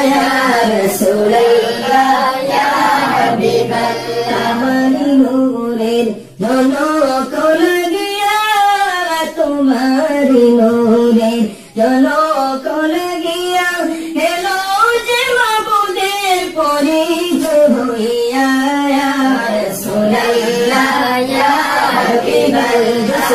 ya Rasulullah ya Habiballah amari nূরের ঝলক লাগিয়া তোমারি নূরের ঝলক লাগিয়া হেলো যে মাবুদের পরিচয় হইয়া ইয়া রাসূলুল্লাহ ইয়া হাবিবাল্লাহ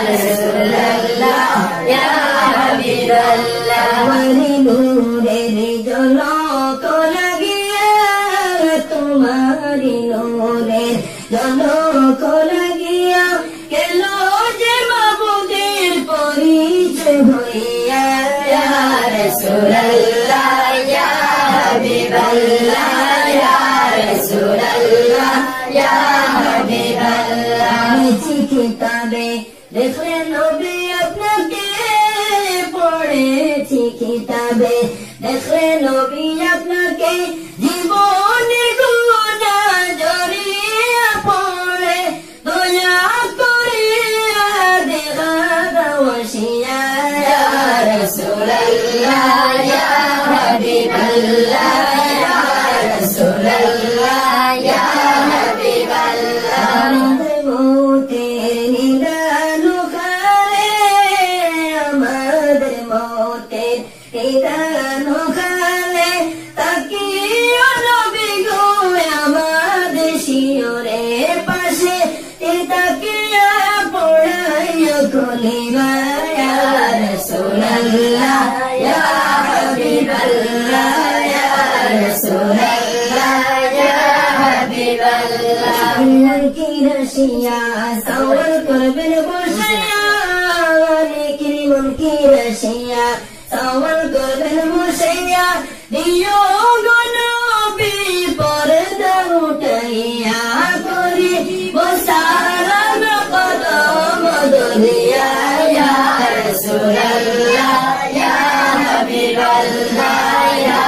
রাসূলুল্লাহ ইয়া হাবিবাল্লাহ তোমারি নূরের ঝলক লাগিয়া তোমারি নূরের ঝলক লাগিয়া হেলো যে মাবুদের পরিচয় হইয়া ইয়া রাসূলুল্লাহ ইয়া হাবিবাল্লাহ ইয়া রাসূলুল্লাহ ইয়া হাবিবাল্লাহ কিতাবে দেখলেন নবী আপনাকে পড়েছি কিতাবে দেখলেন নবী আপনাকে জীবনে গুনাহ জড়িয়ে পড়ে দয়া করে দেখা দাওয়াশিয়া ইয়া রাসূলুল্লাহ ইয়া হাবিবাল্লাহ ইয়া রাসূলুল্লাহ ইয়া হাবিবাল্লাহ আমাদের মতের নিদান খালে আমাদের মতের নিদান খালে তাকিও নবী গো আমাদের শিয়রের পাশে তাকিয়া পড়াইও কলিমা ইয়া রাসূলুল্লাহ ইয়া হাবিবাল্লাহ ইয়া রাসূলুল্লাহ ইয়া হাবিবাল্লাহ কি রশিয়া সওয়াল করবেন বসিয়া নেকির মন কি রশিয়া সওয়াল করবেন বসিয়া দিও গো নবী পর্দা উঠাইয়া করি বসারাম কদম দুনিয়া ইয়া রাসূলুল্লাহ ইয়া হাবিবাল্লাহ ইয়া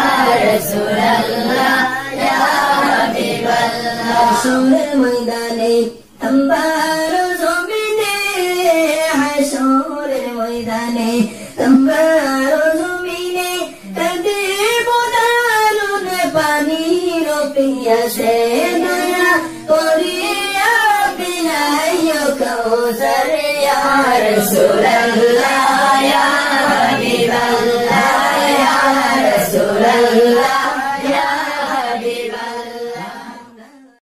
রাসূলুল্লাহ ইয়া হাবিবাল্লাহ হাসরের ময়দানে তোমার জমিনে হাসরের ময়দানে তোমার জমিনে কাঁদিব দারুণ পানির পিয়াসে দয়া করিয়া পিলাইও কাউসার ইয়া রাসূলুল্লাহ